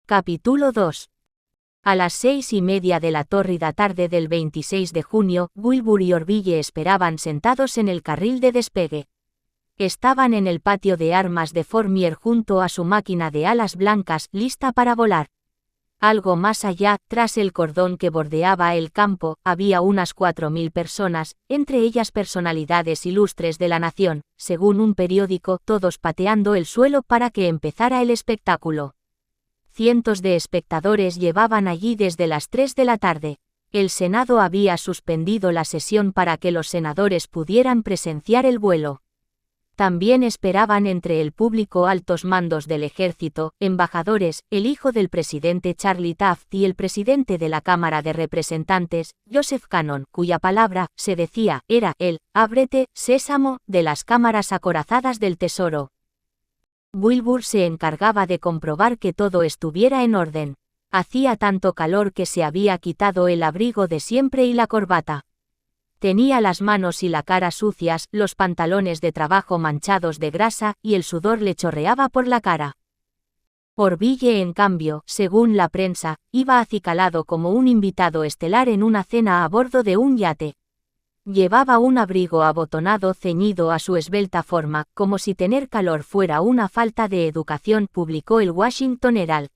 Capítulo 2. A las 6:30 de la tórrida tarde del 26 de junio, Wilbur y Orville esperaban sentados en el carril de despegue. Estaban en el patio de armas de Fourmier junto a su máquina de alas blancas, lista para volar. Algo más allá, tras el cordón que bordeaba el campo, había unas 4.000 personas, entre ellas personalidades ilustres de la nación, según un periódico, todos pateando el suelo para que empezara el espectáculo. Cientos de espectadores llevaban allí desde las 3 de la tarde. El Senado había suspendido la sesión para que los senadores pudieran presenciar el vuelo. También esperaban entre el público altos mandos del ejército, embajadores, el hijo del presidente Charlie Taft y el presidente de la Cámara de Representantes, Joseph Cannon, cuya palabra, se decía, era el «ábrete, sésamo», de las cámaras acorazadas del Tesoro. Wilbur se encargaba de comprobar que todo estuviera en orden. Hacía tanto calor que se había quitado el abrigo de siempre y la corbata. Tenía las manos y la cara sucias, los pantalones de trabajo manchados de grasa, y el sudor le chorreaba por la cara. Orville, en cambio, según la prensa, iba acicalado como un invitado estelar en una cena a bordo de un yate. Llevaba un abrigo abotonado ceñido a su esbelta forma, como si tener calor fuera una falta de educación, publicó el Washington Herald.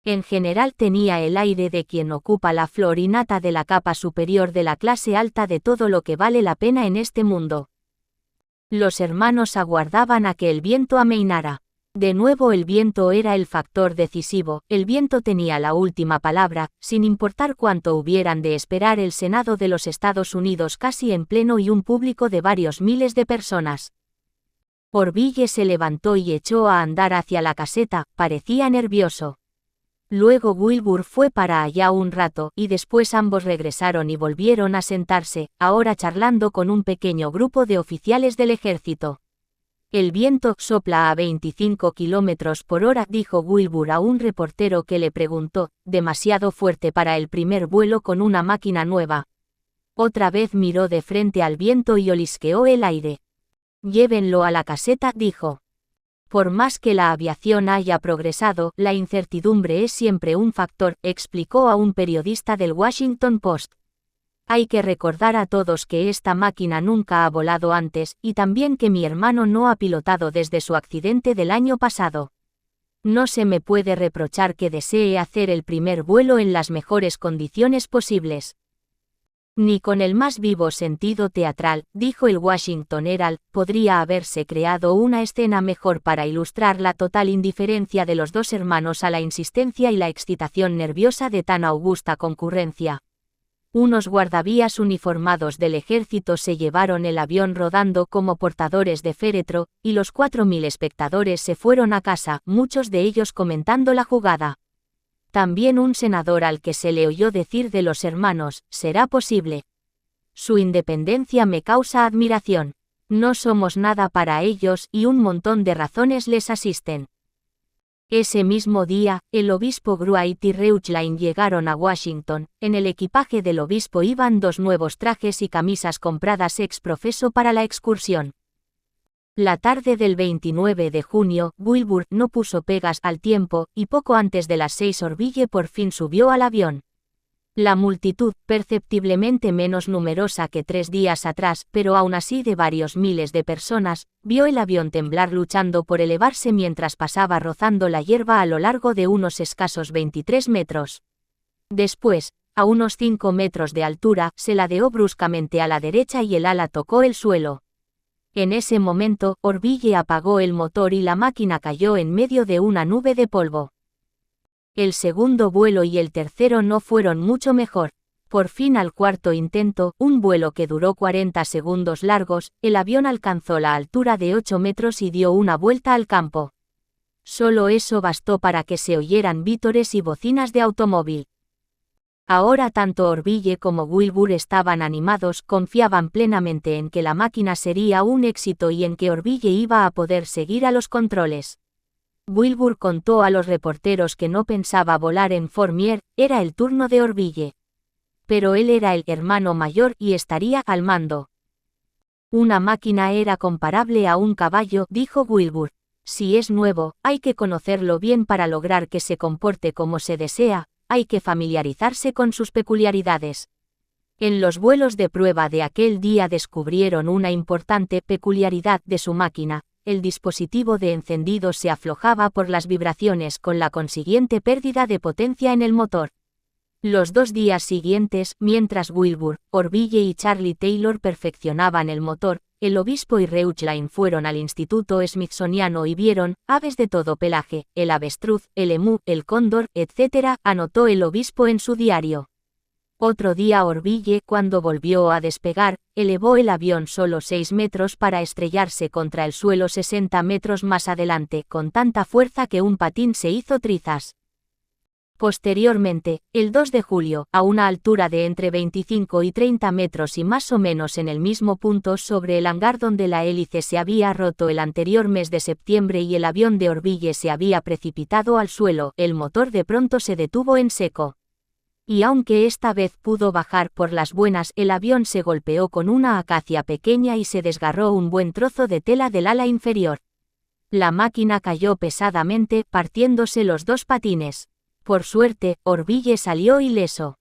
En general tenía el aire de quien ocupa la flor y nata de la capa superior de la clase alta de todo lo que vale la pena en este mundo. Los hermanos aguardaban a que el viento amainara. De nuevo el viento era el factor decisivo, el viento tenía la última palabra, sin importar cuánto hubieran de esperar el Senado de los Estados Unidos casi en pleno y un público de varios miles de personas. Orville se levantó y echó a andar hacia la caseta, parecía nervioso. Luego Wilbur fue para allá un rato, y después ambos regresaron y volvieron a sentarse, ahora charlando con un pequeño grupo de oficiales del ejército. «El viento sopla a 25 kilómetros por hora», dijo Wilbur a un reportero que le preguntó, «demasiado fuerte para el primer vuelo con una máquina nueva». Otra vez miró de frente al viento y olisqueó el aire. «Llévenlo a la caseta», dijo. «Por más que la aviación haya progresado, la incertidumbre es siempre un factor», explicó a un periodista del Washington Post. «Hay que recordar a todos que esta máquina nunca ha volado antes, y también que mi hermano no ha pilotado desde su accidente del año pasado. No se me puede reprochar que desee hacer el primer vuelo en las mejores condiciones posibles». «Ni con el más vivo sentido teatral», dijo el Washington Herald, «podría haberse creado una escena mejor para ilustrar la total indiferencia de los dos hermanos a la insistencia y la excitación nerviosa de tan augusta concurrencia». Unos guardavías uniformados del ejército se llevaron el avión rodando como portadores de féretro, y los 4.000 espectadores se fueron a casa, muchos de ellos comentando la jugada. También un senador al que se le oyó decir de los hermanos, «será posible. Su independencia me causa admiración. No somos nada para ellos y un montón de razones les asisten». Ese mismo día, el obispo Gruait y Reuchlain llegaron a Washington. En el equipaje del obispo iban 2 nuevos trajes y camisas compradas ex profeso para la excursión. La tarde del 29 de junio, Wilbur no puso pegas al tiempo, y poco antes de las 6 Orville por fin subió al avión. La multitud, perceptiblemente menos numerosa que 3 días atrás, pero aún así de varios miles de personas, vio el avión temblar luchando por elevarse mientras pasaba rozando la hierba a lo largo de unos escasos 23 metros. Después, a unos 5 metros de altura, se ladeó bruscamente a la derecha y el ala tocó el suelo. En ese momento, Orville apagó el motor y la máquina cayó en medio de una nube de polvo. El segundo vuelo y el tercero no fueron mucho mejor. Por fin al cuarto intento, un vuelo que duró 40 segundos largos, el avión alcanzó la altura de 8 metros y dio una vuelta al campo. Solo eso bastó para que se oyeran vítores y bocinas de automóvil. Ahora tanto Orville como Wilbur estaban animados, confiaban plenamente en que la máquina sería un éxito y en que Orville iba a poder seguir a los controles. Wilbur contó a los reporteros que no pensaba volar en Fourmier, era el turno de Orville. Pero él era el hermano mayor y estaría al mando. «Una máquina era comparable a un caballo», dijo Wilbur. Si es nuevo, hay que conocerlo bien para lograr que se comporte como se desea, hay que familiarizarse con sus peculiaridades. En los vuelos de prueba de aquel día descubrieron una importante peculiaridad de su máquina: el dispositivo de encendido se aflojaba por las vibraciones con la consiguiente pérdida de potencia en el motor. Los 2 días siguientes, mientras Wilbur, Orville y Charlie Taylor perfeccionaban el motor, el obispo y Reuchlin fueron al Instituto Smithsoniano y vieron aves de todo pelaje, el avestruz, el emú, el cóndor, etc., anotó el obispo en su diario. Otro día Orville, cuando volvió a despegar, elevó el avión solo 6 metros para estrellarse contra el suelo 60 metros más adelante, con tanta fuerza que un patín se hizo trizas. Posteriormente, el 2 de julio, a una altura de entre 25 y 30 metros y más o menos en el mismo punto sobre el hangar donde la hélice se había roto el anterior mes de septiembre y el avión de Orville se había precipitado al suelo, el motor de pronto se detuvo en seco. Y aunque esta vez pudo bajar por las buenas, el avión se golpeó con una acacia pequeña y se desgarró un buen trozo de tela del ala inferior. La máquina cayó pesadamente, partiéndose los 2 patines. Por suerte, Orville salió ileso.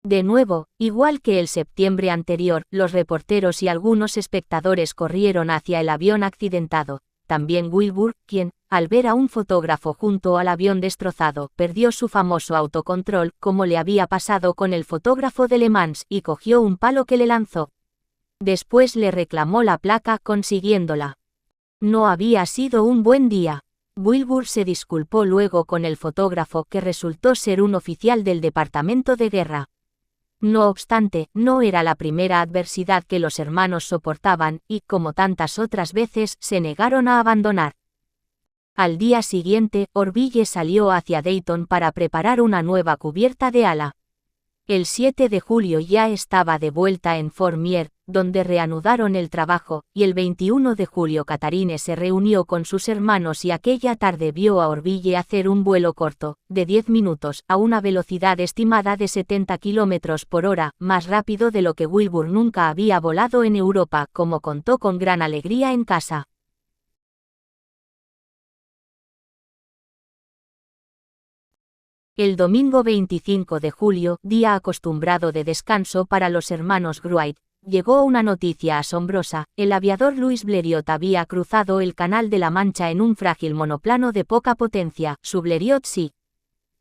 De nuevo, igual que el septiembre anterior, los reporteros y algunos espectadores corrieron hacia el avión accidentado. También Wilbur, quien, al ver a un fotógrafo junto al avión destrozado, perdió su famoso autocontrol, como le había pasado con el fotógrafo de Le Mans, y cogió un palo que le lanzó. Después le reclamó la placa, consiguiéndola. No había sido un buen día. Wilbur se disculpó luego con el fotógrafo, que resultó ser un oficial del Departamento de Guerra. No obstante, no era la primera adversidad que los hermanos soportaban, y, como tantas otras veces, se negaron a abandonar. Al día siguiente, Orville salió hacia Dayton para preparar una nueva cubierta de ala. El 7 de julio ya estaba de vuelta en Fort Meade, donde reanudaron el trabajo, y el 21 de julio Catharine se reunió con sus hermanos y aquella tarde vio a Orville hacer un vuelo corto, de 10 minutos, a una velocidad estimada de 70 km por hora, más rápido de lo que Wilbur nunca había volado en Europa, como contó con gran alegría en casa. El domingo 25 de julio, día acostumbrado de descanso para los hermanos Wright, llegó una noticia asombrosa: el aviador Louis Blériot había cruzado el Canal de la Mancha en un frágil monoplano de poca potencia, su Blériot Sea.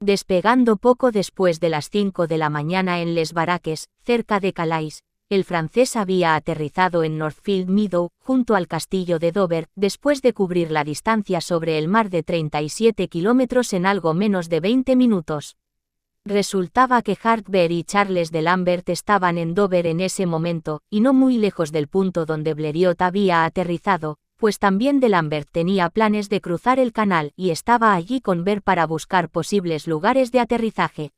Despegando poco después de las 5 de la mañana en Les Baraques, cerca de Calais, el francés había aterrizado en Northfield Meadow, junto al castillo de Dover, después de cubrir la distancia sobre el mar de 37 kilómetros en algo menos de 20 minutos. Resultaba que Hart Bear y Charles de Lambert estaban en Dover en ese momento, y no muy lejos del punto donde Blériot había aterrizado, pues también de Lambert tenía planes de cruzar el canal y estaba allí con Bear para buscar posibles lugares de aterrizaje.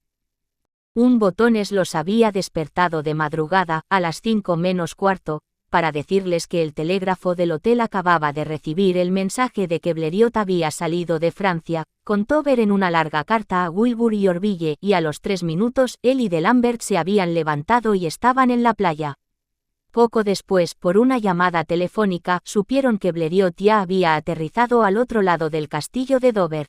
Un botones los había despertado de madrugada, a las 5 menos cuarto, para decirles que el telégrafo del hotel acababa de recibir el mensaje de que Blériot había salido de Francia, contó Bear en una larga carta a Wilbur y Orville, y a los 3 minutos, él y de Lambert se habían levantado y estaban en la playa. Poco después, por una llamada telefónica, supieron que Blériot ya había aterrizado al otro lado del castillo de Dover.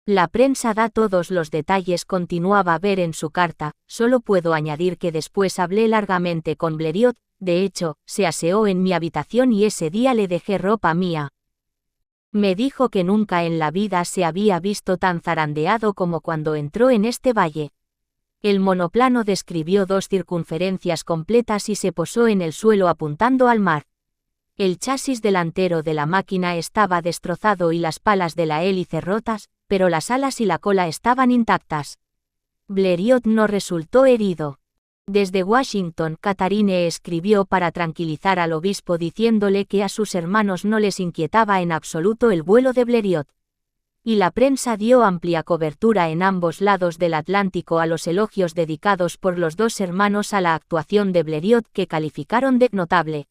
La prensa da todos los detalles, continuaba Bear en su carta. Solo puedo añadir que después hablé largamente con Blériot, de hecho, se aseó en mi habitación y ese día le dejé ropa mía. Me dijo que nunca en la vida se había visto tan zarandeado como cuando entró en este valle. El monoplano describió 2 circunferencias completas y se posó en el suelo apuntando al mar. El chasis delantero de la máquina estaba destrozado y las palas de la hélice rotas, pero las alas y la cola estaban intactas. Blériot no resultó herido. Desde Washington, Catharine escribió para tranquilizar al obispo diciéndole que a sus hermanos no les inquietaba en absoluto el vuelo de Blériot. Y la prensa dio amplia cobertura en ambos lados del Atlántico a los elogios dedicados por los 2 hermanos a la actuación de Blériot, que calificaron de notable.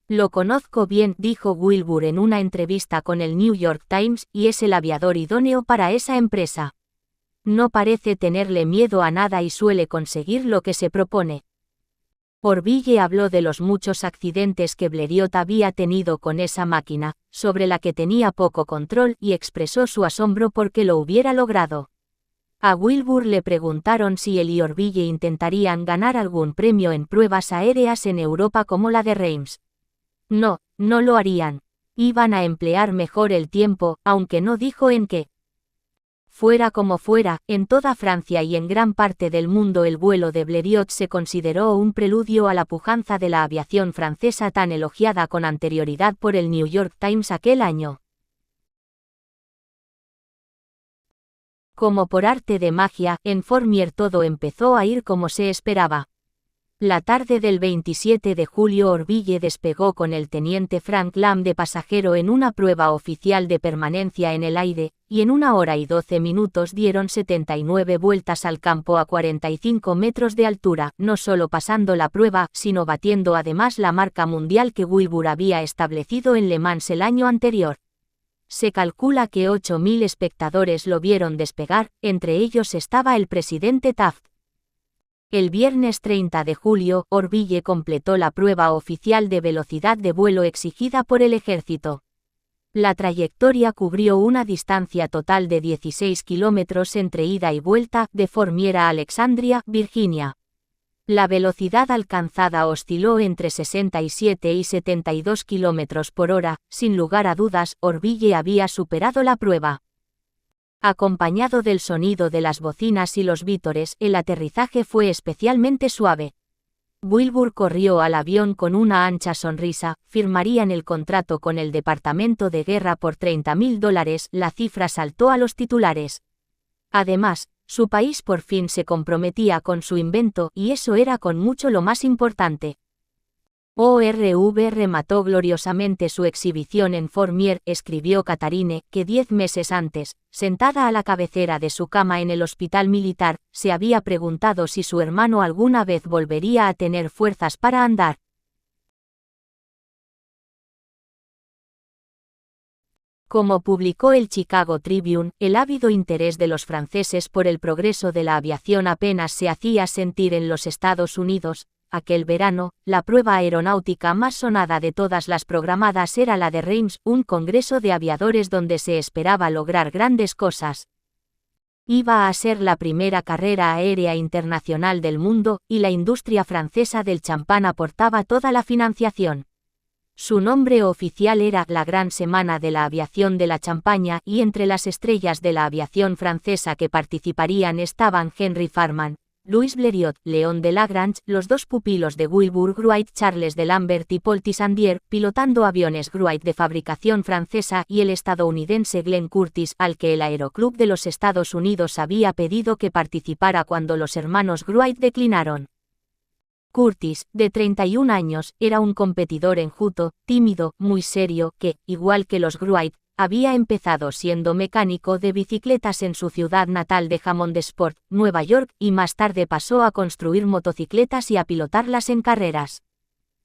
Lo conozco bien, dijo Wilbur en una entrevista con el New York Times, y es el aviador idóneo para esa empresa. No parece tenerle miedo a nada y suele conseguir lo que se propone. Orville habló de los muchos accidentes que Blériot había tenido con esa máquina, sobre la que tenía poco control, y expresó su asombro porque lo hubiera logrado. A Wilbur le preguntaron si él y Orville intentarían ganar algún premio en pruebas aéreas en Europa como la de Reims. No, no lo harían. Iban a emplear mejor el tiempo, aunque no dijo en qué. Fuera como fuera, en toda Francia y en gran parte del mundo el vuelo de Blériot se consideró un preludio a la pujanza de la aviación francesa tan elogiada con anterioridad por el New York Times aquel año. Como por arte de magia, en Fourmier todo empezó a ir como se esperaba. La tarde del 27 de julio Orville despegó con el teniente Frank Lamb de pasajero en una prueba oficial de permanencia en el aire, y en 1 hora y 12 minutos dieron 79 vueltas al campo a 45 metros de altura, no solo pasando la prueba, sino batiendo además la marca mundial que Wilbur había establecido en Le Mans el año anterior. Se calcula que 8.000 espectadores lo vieron despegar, entre ellos estaba el presidente Taft. El viernes 30 de julio, Orville completó la prueba oficial de velocidad de vuelo exigida por el ejército. La trayectoria cubrió una distancia total de 16 kilómetros entre ida y vuelta, de Fourmier a Alexandria, Virginia. La velocidad alcanzada osciló entre 67 y 72 kilómetros por hora, sin lugar a dudas, Orville había superado la prueba. Acompañado del sonido de las bocinas y los vítores, el aterrizaje fue especialmente suave. Wilbur corrió al avión con una ancha sonrisa, firmarían el contrato con el Departamento de Guerra por $30.000, la cifra saltó a los titulares. Además, su país por fin se comprometía con su invento, y eso era con mucho lo más importante. ORV remató gloriosamente su exhibición en Fourmier, escribió Catherine, que 10 meses antes, sentada a la cabecera de su cama en el hospital militar, se había preguntado si su hermano alguna vez volvería a tener fuerzas para andar. Como publicó el Chicago Tribune, el ávido interés de los franceses por el progreso de la aviación apenas se hacía sentir en los Estados Unidos. Aquel verano, la prueba aeronáutica más sonada de todas las programadas era la de Reims, un congreso de aviadores donde se esperaba lograr grandes cosas. Iba a ser la primera carrera aérea internacional del mundo, y la industria francesa del champán aportaba toda la financiación. Su nombre oficial era la Gran Semana de la Aviación de la Champaña, y entre las estrellas de la aviación francesa que participarían estaban Henry Farman, Louis Blériot, Léon de Lagrange, los dos pupilos de Wilbur Wright, Charles de Lambert y Paul Tissandier, pilotando aviones Wright de fabricación francesa, y el estadounidense Glenn Curtiss, al que el Aeroclub de los Estados Unidos había pedido que participara cuando los hermanos Wright declinaron. Curtiss, de 31 años, era un competidor enjuto, tímido, muy serio, que, igual que los Wright, había empezado siendo mecánico de bicicletas en su ciudad natal de Hammond Sport, Nueva York, y más tarde pasó a construir motocicletas y a pilotarlas en carreras.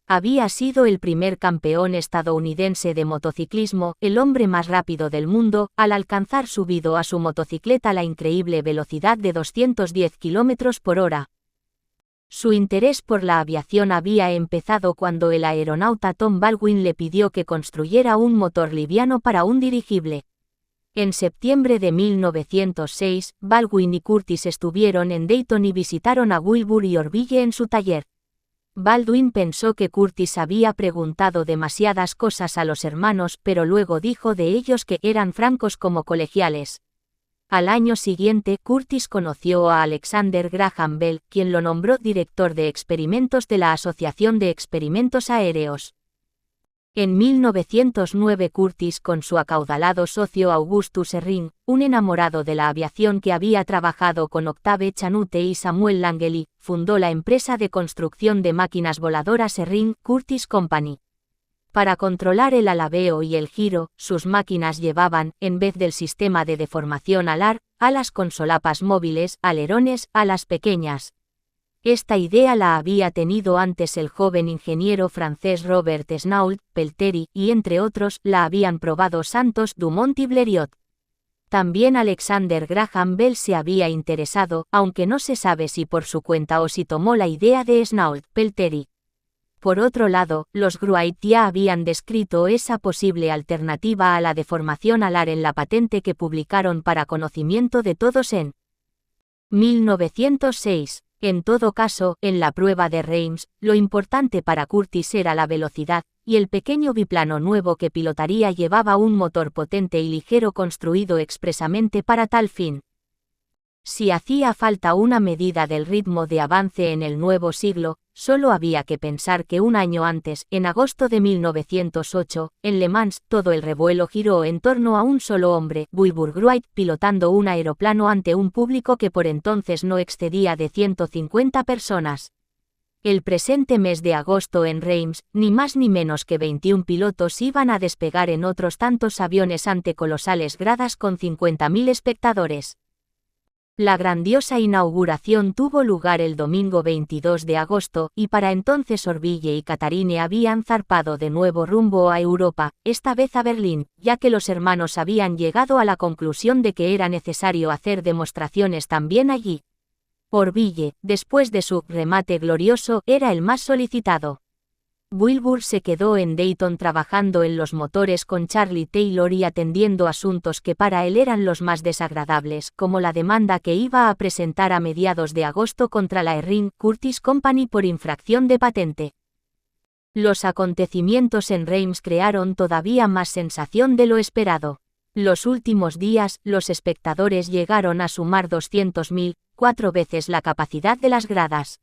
Había sido el primer campeón estadounidense de motociclismo, el hombre más rápido del mundo, al alcanzar subido a su motocicleta la increíble velocidad de 210 km por hora. Su interés por la aviación había empezado cuando el aeronauta Tom Baldwin le pidió que construyera un motor liviano para un dirigible. En septiembre de 1906, Baldwin y Curtiss estuvieron en Dayton y visitaron a Wilbur y Orville en su taller. Baldwin pensó que Curtiss había preguntado demasiadas cosas a los hermanos, pero luego dijo de ellos que eran francos como colegiales. Al año siguiente, Curtiss conoció a Alexander Graham Bell, quien lo nombró director de experimentos de la Asociación de Experimentos Aéreos. En 1909 Curtiss con su acaudalado socio Augustus Serrin, un enamorado de la aviación que había trabajado con Octave Chanute y Samuel Langley, fundó la empresa de construcción de máquinas voladoras Serrin Curtiss Company. Para controlar el alabeo y el giro, sus máquinas llevaban, en vez del sistema de deformación alar, alas con solapas móviles, alerones, alas pequeñas. Esta idea la había tenido antes el joven ingeniero francés Robert Snault, Peltery, y entre otros, la habían probado Santos Dumont y Blériot. También Alexander Graham Bell se había interesado, aunque no se sabe si por su cuenta o si tomó la idea de Snout Peltery. Por otro lado, los Wright ya habían descrito esa posible alternativa a la deformación alar en la patente que publicaron para conocimiento de todos en 1906. En todo caso, en la prueba de Reims, lo importante para Curtis era la velocidad, y el pequeño biplano nuevo que pilotaría llevaba un motor potente y ligero construido expresamente para tal fin. Si hacía falta una medida del ritmo de avance en el nuevo siglo, solo había que pensar que un año antes, en agosto de 1908, en Le Mans, todo el revuelo giró en torno a un solo hombre, Wilbur Wright, pilotando un aeroplano ante un público que por entonces no excedía de 150 personas. El presente mes de agosto en Reims, ni más ni menos que 21 pilotos iban a despegar en otros tantos aviones ante colosales gradas con 50.000 espectadores. La grandiosa inauguración tuvo lugar el domingo 22 de agosto, y para entonces Orville y Catharine habían zarpado de nuevo rumbo a Europa, esta vez a Berlín, ya que los hermanos habían llegado a la conclusión de que era necesario hacer demostraciones también allí. Orville, después de su remate glorioso, era el más solicitado. Wilbur se quedó en Dayton trabajando en los motores con Charlie Taylor y atendiendo asuntos que para él eran los más desagradables, como la demanda que iba a presentar a mediados de agosto contra la Erring Curtis Company por infracción de patente. Los acontecimientos en Reims crearon todavía más sensación de lo esperado. Los últimos días, los espectadores llegaron a sumar 200.000, 4 veces la capacidad de las gradas.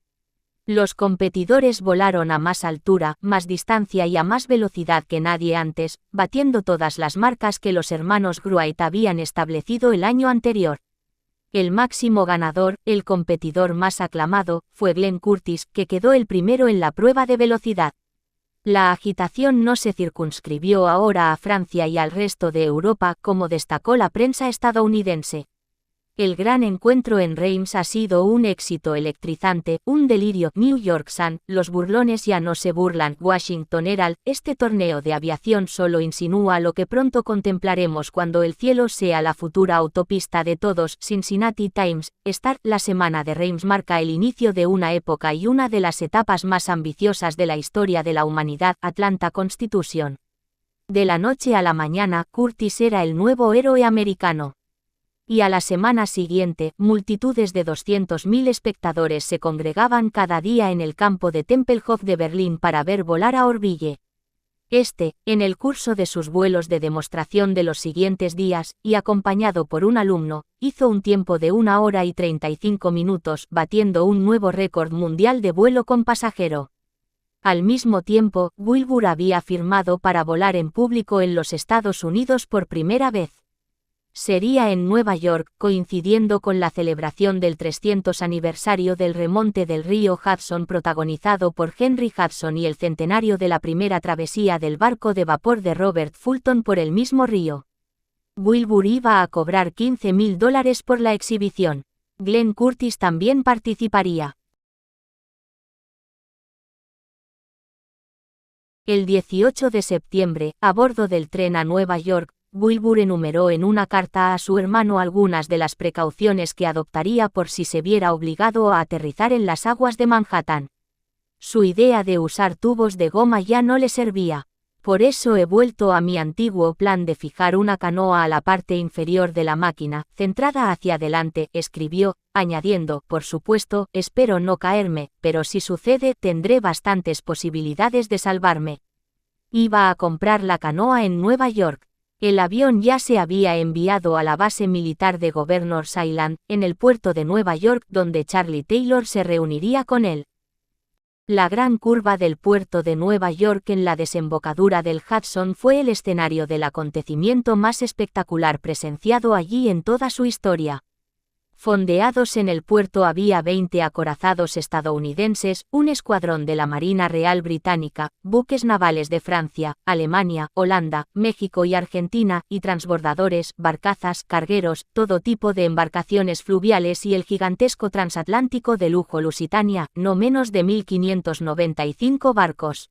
Los competidores volaron a más altura, más distancia y a más velocidad que nadie antes, batiendo todas las marcas que los hermanos Wright habían establecido el año anterior. El máximo ganador, el competidor más aclamado, fue Glenn Curtis, que quedó el primero en la prueba de velocidad. La agitación no se circunscribió ahora a Francia y al resto de Europa, como destacó la prensa estadounidense. El gran encuentro en Reims ha sido un éxito electrizante, un delirio. New York Sun, los burlones ya no se burlan. Washington Herald, este torneo de aviación solo insinúa lo que pronto contemplaremos cuando el cielo sea la futura autopista de todos. Cincinnati Times, Star, la semana de Reims marca el inicio de una época y una de las etapas más ambiciosas de la historia de la humanidad. Atlanta Constitution. De la noche a la mañana, Curtis era el nuevo héroe americano. Y a la semana siguiente, multitudes de 200.000 espectadores se congregaban cada día en el campo de Tempelhof de Berlín para ver volar a Orville. En el curso de sus vuelos de demostración de los siguientes días, y acompañado por un alumno, hizo un tiempo de 1 hora y 35 minutos, batiendo un nuevo récord mundial de vuelo con pasajero. Al mismo tiempo, Wilbur había firmado para volar en público en los Estados Unidos por primera vez. Sería en Nueva York, coincidiendo con la celebración del 300 aniversario del remonte del río Hudson protagonizado por Henry Hudson y el centenario de la primera travesía del barco de vapor de Robert Fulton por el mismo río. Wilbur iba a cobrar $15.000 por la exhibición. Glenn Curtis también participaría. El 18 de septiembre, a bordo del tren a Nueva York, Wilbur enumeró en una carta a su hermano algunas de las precauciones que adoptaría por si se viera obligado a aterrizar en las aguas de Manhattan. Su idea de usar tubos de goma ya no le servía. Por eso he vuelto a mi antiguo plan de fijar una canoa a la parte inferior de la máquina, centrada hacia adelante, escribió, añadiendo, por supuesto, espero no caerme, pero si sucede, tendré bastantes posibilidades de salvarme. Iba a comprar la canoa en Nueva York. El avión ya se había enviado a la base militar de Governor's Island, en el puerto de Nueva York, donde Charlie Taylor se reuniría con él. La gran curva del puerto de Nueva York en la desembocadura del Hudson fue el escenario del acontecimiento más espectacular presenciado allí en toda su historia. Fondeados en el puerto había 20 acorazados estadounidenses, un escuadrón de la Marina Real Británica, buques navales de Francia, Alemania, Holanda, México y Argentina, y transbordadores, barcazas, cargueros, todo tipo de embarcaciones fluviales y el gigantesco transatlántico de lujo Lusitania, no menos de 1.595 barcos.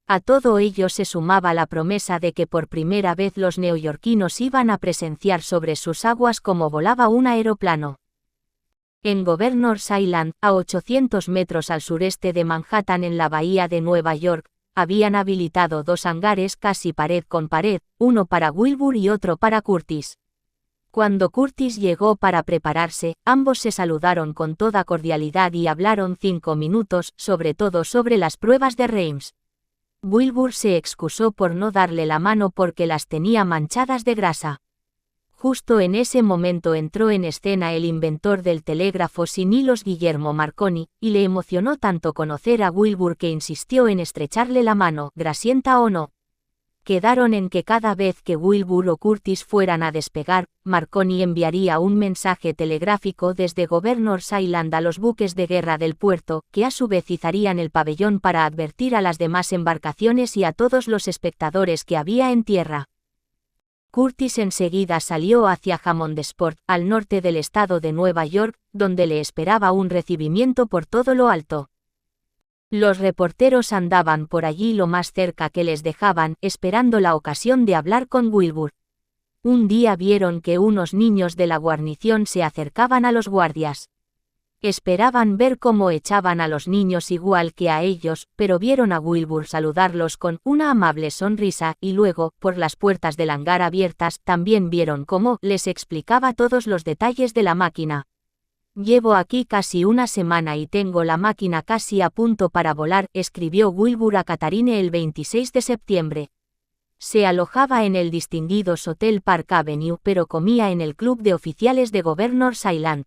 A todo ello se sumaba la promesa de que por primera vez los neoyorquinos iban a presenciar sobre sus aguas cómo volaba un aeroplano. En Governor's Island, a 800 metros al sureste de Manhattan en la bahía de Nueva York, habían habilitado 2 hangares casi pared con pared, uno para Wilbur y otro para Curtis. Cuando Curtis llegó para prepararse, ambos se saludaron con toda cordialidad y hablaron 5 minutos, sobre todo sobre las pruebas de Reims. Wilbur se excusó por no darle la mano porque las tenía manchadas de grasa. Justo en ese momento entró en escena el inventor del telégrafo sin hilos Guillermo Marconi, y le emocionó tanto conocer a Wilbur que insistió en estrecharle la mano, grasienta o no. Quedaron en que cada vez que Wilbur o Curtis fueran a despegar, Marconi enviaría un mensaje telegráfico desde Governor's Island a los buques de guerra del puerto, que a su vez izarían el pabellón para advertir a las demás embarcaciones y a todos los espectadores que había en tierra. Curtis enseguida salió hacia Hammondsport, al norte del estado de Nueva York, donde le esperaba un recibimiento por todo lo alto. Los reporteros andaban por allí lo más cerca que les dejaban, esperando la ocasión de hablar con Wilbur. Un día vieron que unos niños de la guarnición se acercaban a los guardias. Esperaban ver cómo echaban a los niños igual que a ellos, pero vieron a Wilbur saludarlos con una amable sonrisa, y luego, por las puertas del hangar abiertas, también vieron cómo les explicaba todos los detalles de la máquina. «Llevo aquí casi una semana y tengo la máquina casi a punto para volar», escribió Wilbur a Catharine el 26 de septiembre. Se alojaba en el distinguido Hotel Park Avenue, pero comía en el club de oficiales de Governor's Island.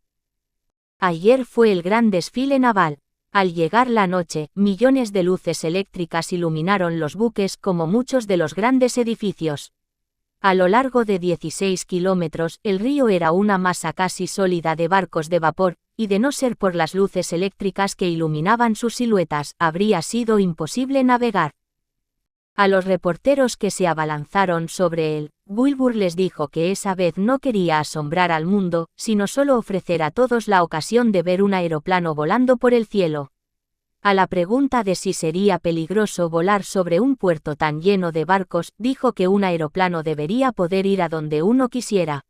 Ayer fue el gran desfile naval. Al llegar la noche, millones de luces eléctricas iluminaron los buques como muchos de los grandes edificios. A lo largo de 16 kilómetros, el río era una masa casi sólida de barcos de vapor, y de no ser por las luces eléctricas que iluminaban sus siluetas, habría sido imposible navegar. A los reporteros que se abalanzaron sobre él, Wilbur les dijo que esa vez no quería asombrar al mundo, sino solo ofrecer a todos la ocasión de ver un aeroplano volando por el cielo. A la pregunta de si sería peligroso volar sobre un puerto tan lleno de barcos, dijo que un aeroplano debería poder ir a donde uno quisiera.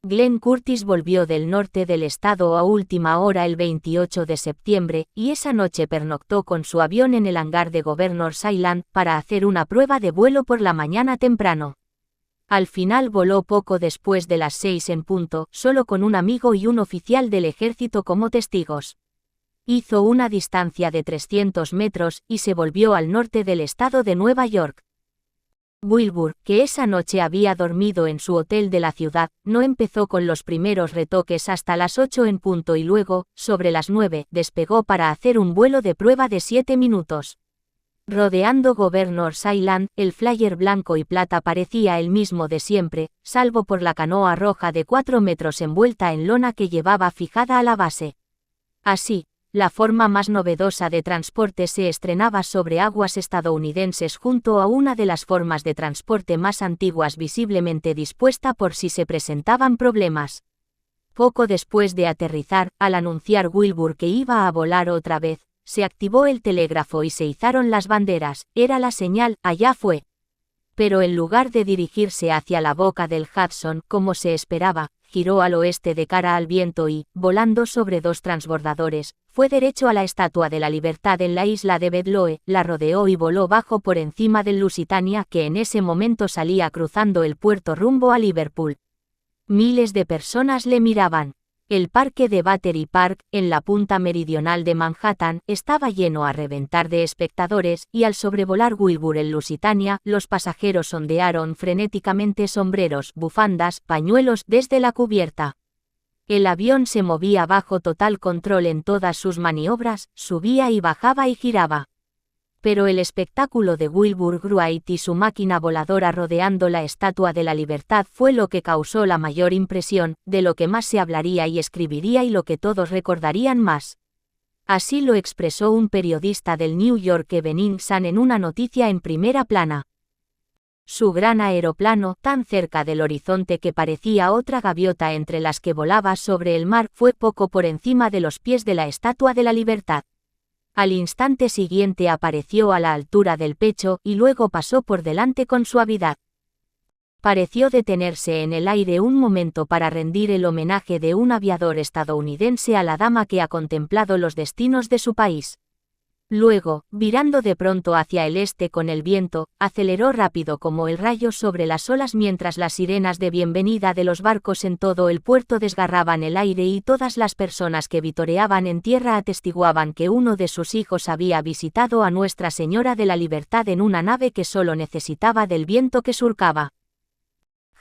Glenn Curtis volvió del norte del estado a última hora el 28 de septiembre, y esa noche pernoctó con su avión en el hangar de Governor's Island, para hacer una prueba de vuelo por la mañana temprano. Al final voló poco después de las 6 en punto, solo con un amigo y un oficial del ejército como testigos. Hizo una distancia de 300 metros, y se volvió al norte del estado de Nueva York. Wilbur, que esa noche había dormido en su hotel de la ciudad, no empezó con los primeros retoques hasta las 8 en punto y luego, sobre las 9, despegó para hacer un vuelo de prueba de 7 minutos. Rodeando Governor's Island, el flyer blanco y plata parecía el mismo de siempre, salvo por la canoa roja de 4 metros envuelta en lona que llevaba fijada a la base. Así, la forma más novedosa de transporte se estrenaba sobre aguas estadounidenses junto a una de las formas de transporte más antiguas visiblemente dispuesta por si se presentaban problemas. Poco después de aterrizar, al anunciar Wilbur que iba a volar otra vez, se activó el telégrafo y se izaron las banderas, era la señal, allá fue. Pero en lugar de dirigirse hacia la boca del Hudson, como se esperaba, giró al oeste de cara al viento y, volando sobre 2 transbordadores, fue derecho a la Estatua de la Libertad en la isla de Bedloe, la rodeó y voló bajo por encima del Lusitania que en ese momento salía cruzando el puerto rumbo a Liverpool. Miles de personas le miraban. El parque de Battery Park, en la punta meridional de Manhattan, estaba lleno a reventar de espectadores, y al sobrevolar Wilbur el Lusitania, los pasajeros ondearon frenéticamente sombreros, bufandas, pañuelos desde la cubierta. El avión se movía bajo total control en todas sus maniobras, subía y bajaba y giraba. Pero el espectáculo de Wilbur Wright y su máquina voladora rodeando la Estatua de la Libertad fue lo que causó la mayor impresión, de lo que más se hablaría y escribiría y lo que todos recordarían más. Así lo expresó un periodista del New York Evening Sun en una noticia en primera plana. Su gran aeroplano, tan cerca del horizonte que parecía otra gaviota entre las que volaba sobre el mar, fue poco por encima de los pies de la Estatua de la Libertad. Al instante siguiente apareció a la altura del pecho y luego pasó por delante con suavidad. Pareció detenerse en el aire un momento para rendir el homenaje de un aviador estadounidense a la dama que ha contemplado los destinos de su país. Luego, virando de pronto hacia el este con el viento, aceleró rápido como el rayo sobre las olas mientras las sirenas de bienvenida de los barcos en todo el puerto desgarraban el aire y todas las personas que vitoreaban en tierra atestiguaban que uno de sus hijos había visitado a Nuestra Señora de la Libertad en una nave que solo necesitaba del viento que surcaba.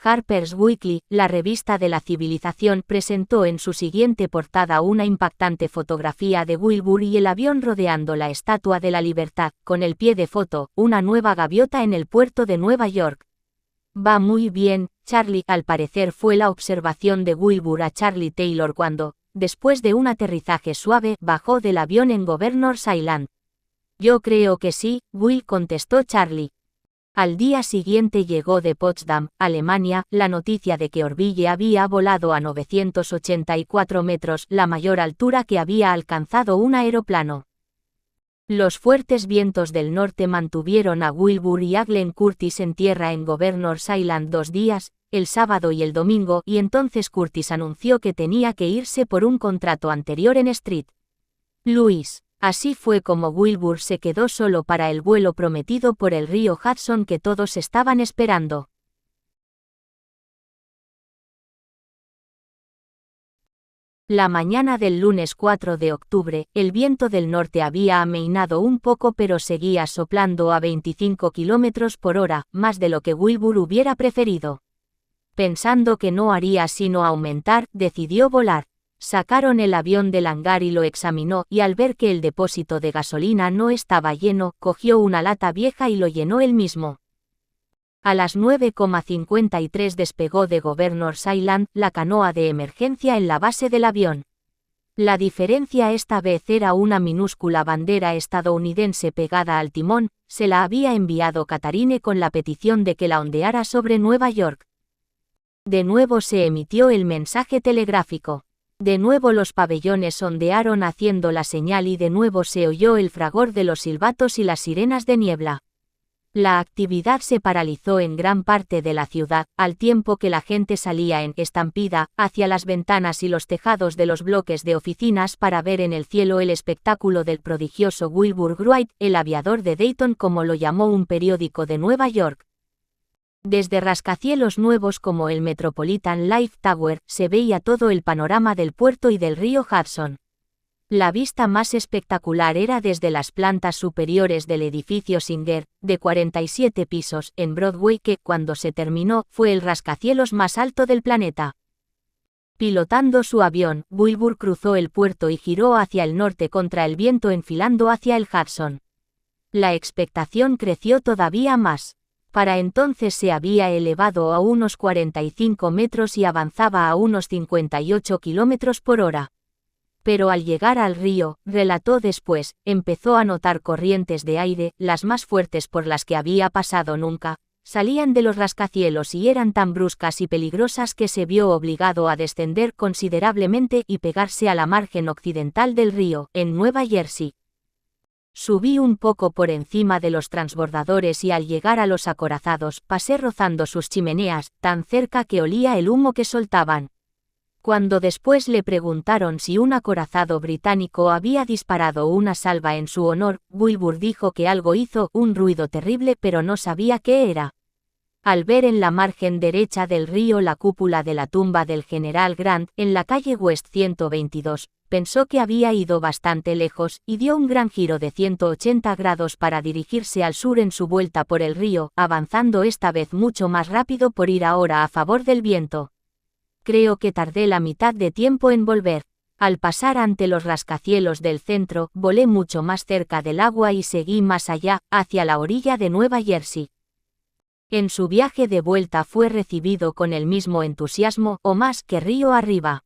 Harper's Weekly, la revista de la civilización, presentó en su siguiente portada una impactante fotografía de Wilbur y el avión rodeando la Estatua de la Libertad, con el pie de foto, una nueva gaviota en el puerto de Nueva York. Va muy bien, Charlie. Al parecer fue la observación de Wilbur a Charlie Taylor cuando, después de un aterrizaje suave, bajó del avión en Governor's Island. Yo creo que sí, Will, contestó Charlie. Al día siguiente llegó de Potsdam, Alemania, la noticia de que Orville había volado a 984 metros, la mayor altura que había alcanzado un aeroplano. Los fuertes vientos del norte mantuvieron a Wilbur y a Glenn Curtis en tierra en Governor's Island 2 días, el sábado y el domingo, y entonces Curtis anunció que tenía que irse por un contrato anterior en St. Louis. Así fue como Wilbur se quedó solo para el vuelo prometido por el río Hudson que todos estaban esperando. La mañana del lunes 4 de octubre, el viento del norte había amainado un poco pero seguía soplando a 25 km por hora, más de lo que Wilbur hubiera preferido. Pensando que no haría sino aumentar, decidió volar. Sacaron el avión del hangar y lo examinó, y al ver que el depósito de gasolina no estaba lleno, cogió una lata vieja y lo llenó él mismo. A las 9:53 despegó de Governor's Island, la canoa de emergencia en la base del avión. La diferencia esta vez era una minúscula bandera estadounidense pegada al timón, se la había enviado Catharine con la petición de que la ondeara sobre Nueva York. De nuevo se emitió el mensaje telegráfico. De nuevo los pabellones ondearon haciendo la señal y de nuevo se oyó el fragor de los silbatos y las sirenas de niebla. La actividad se paralizó en gran parte de la ciudad, al tiempo que la gente salía en estampida hacia las ventanas y los tejados de los bloques de oficinas para ver en el cielo el espectáculo del prodigioso Wilbur Wright, el aviador de Dayton, como lo llamó un periódico de Nueva York. Desde rascacielos nuevos como el Metropolitan Life Tower, se veía todo el panorama del puerto y del río Hudson. La vista más espectacular era desde las plantas superiores del edificio Singer, de 47 pisos, en Broadway, que, cuando se terminó, fue el rascacielos más alto del planeta. Pilotando su avión, Wilbur cruzó el puerto y giró hacia el norte contra el viento enfilando hacia el Hudson. La expectación creció todavía más. Para entonces se había elevado a unos 45 metros y avanzaba a unos 58 km por hora. Pero al llegar al río, relató después, empezó a notar corrientes de aire, las más fuertes por las que había pasado nunca, salían de los rascacielos y eran tan bruscas y peligrosas que se vio obligado a descender considerablemente y pegarse a la margen occidental del río, en Nueva Jersey. Subí un poco por encima de los transbordadores y al llegar a los acorazados, pasé rozando sus chimeneas, tan cerca que olía el humo que soltaban. Cuando después le preguntaron si un acorazado británico había disparado una salva en su honor, Wilbur dijo que algo hizo un ruido terrible pero no sabía qué era. Al ver en la margen derecha del río la cúpula de la tumba del general Grant, en la calle West 122, pensó que había ido bastante lejos, y dio un gran giro de 180 grados para dirigirse al sur en su vuelta por el río, avanzando esta vez mucho más rápido por ir ahora a favor del viento. Creo que tardé la mitad de tiempo en volver. Al pasar ante los rascacielos del centro, volé mucho más cerca del agua y seguí más allá, hacia la orilla de Nueva Jersey. En su viaje de vuelta fue recibido con el mismo entusiasmo, o más, que río arriba.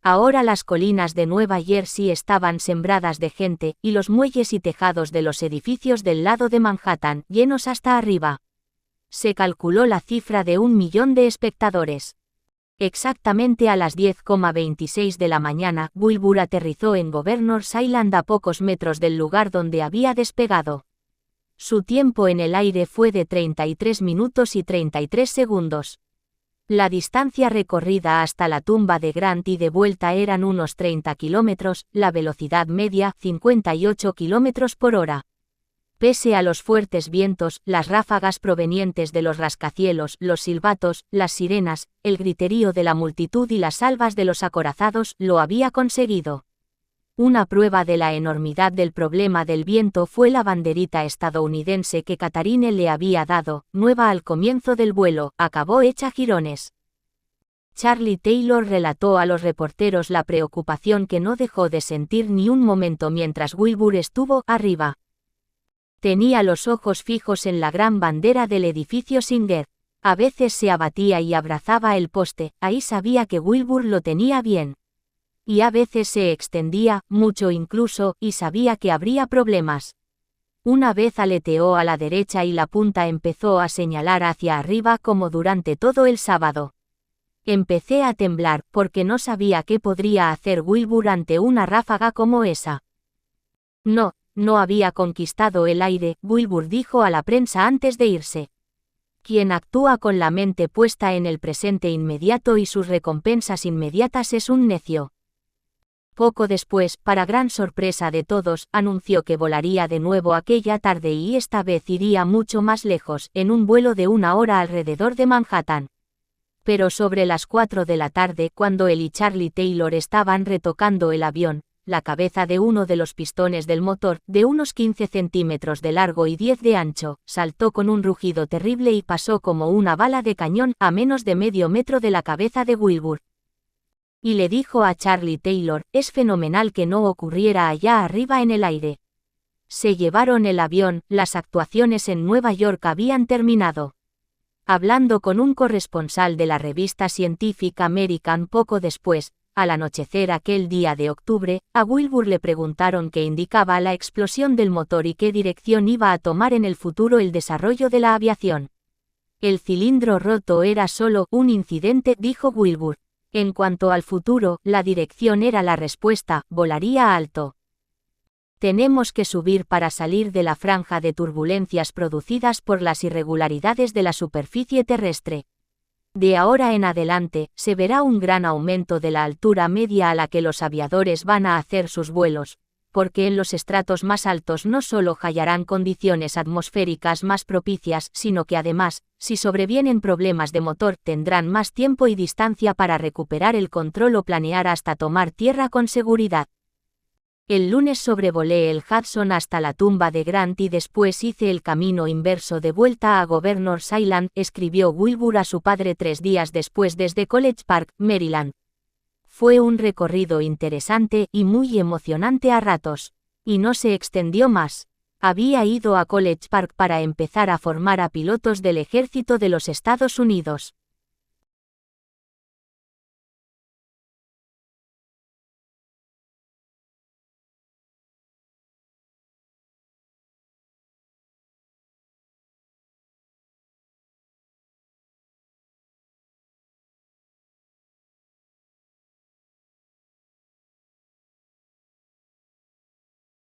Ahora las colinas de Nueva Jersey estaban sembradas de gente, y los muelles y tejados de los edificios del lado de Manhattan, llenos hasta arriba. Se calculó la cifra de 1 millón de espectadores. Exactamente a las 10:26 de la mañana, Wilbur aterrizó en Governor's Island a pocos metros del lugar donde había despegado. Su tiempo en el aire fue de 33 minutos y 33 segundos. La distancia recorrida hasta la tumba de Grant y de vuelta eran unos 30 kilómetros, la velocidad media 58 kilómetros por hora. Pese a los fuertes vientos, las ráfagas provenientes de los rascacielos, los silbatos, las sirenas, el griterío de la multitud y las salvas de los acorazados, lo había conseguido. Una prueba de la enormidad del problema del viento fue la banderita estadounidense que Catherine le había dado, nueva al comienzo del vuelo, acabó hecha jirones. Charlie Taylor relató a los reporteros la preocupación que no dejó de sentir ni un momento mientras Wilbur estuvo arriba. Tenía los ojos fijos en la gran bandera del edificio Singer. A veces se abatía y abrazaba el poste, ahí sabía que Wilbur lo tenía bien. Y a veces se extendía, mucho incluso, y sabía que habría problemas. Una vez aleteó a la derecha y la punta empezó a señalar hacia arriba como durante todo el sábado. Empecé a temblar, porque no sabía qué podría hacer Wilbur ante una ráfaga como esa. No había conquistado el aire, Wilbur dijo a la prensa antes de irse. Quien actúa con la mente puesta en el presente inmediato y sus recompensas inmediatas es un necio. Poco después, para gran sorpresa de todos, anunció que volaría de nuevo aquella tarde y esta vez iría mucho más lejos, en un vuelo de 1 hora alrededor de Manhattan. Pero sobre las 4 de la tarde, cuando él y Charlie Taylor estaban retocando el avión, la cabeza de uno de los pistones del motor, de unos 15 centímetros de largo y 10 de ancho, saltó con un rugido terrible y pasó como una bala de cañón a menos de medio metro de la cabeza de Wilbur. Y le dijo a Charlie Taylor, es fenomenal que no ocurriera allá arriba en el aire. Se llevaron el avión, las actuaciones en Nueva York habían terminado. Hablando con un corresponsal de la revista Scientific American poco después, al anochecer aquel día de octubre, a Wilbur le preguntaron qué indicaba la explosión del motor y qué dirección iba a tomar en el futuro el desarrollo de la aviación. El cilindro roto era solo un incidente, dijo Wilbur. En cuanto al futuro, la dirección era la respuesta, volaría alto. Tenemos que subir para salir de la franja de turbulencias producidas por las irregularidades de la superficie terrestre. De ahora en adelante, se verá un gran aumento de la altura media a la que los aviadores van a hacer sus vuelos, porque en los estratos más altos no solo hallarán condiciones atmosféricas más propicias, sino que además, si sobrevienen problemas de motor, tendrán más tiempo y distancia para recuperar el control o planear hasta tomar tierra con seguridad. El lunes sobrevolé el Hudson hasta la tumba de Grant y después hice el camino inverso de vuelta a Governor's Island, escribió Wilbur a su padre 3 días después desde College Park, Maryland. Fue un recorrido interesante y muy emocionante a ratos. Y no se extendió más. Había ido a College Park para empezar a formar a pilotos del ejército de los Estados Unidos.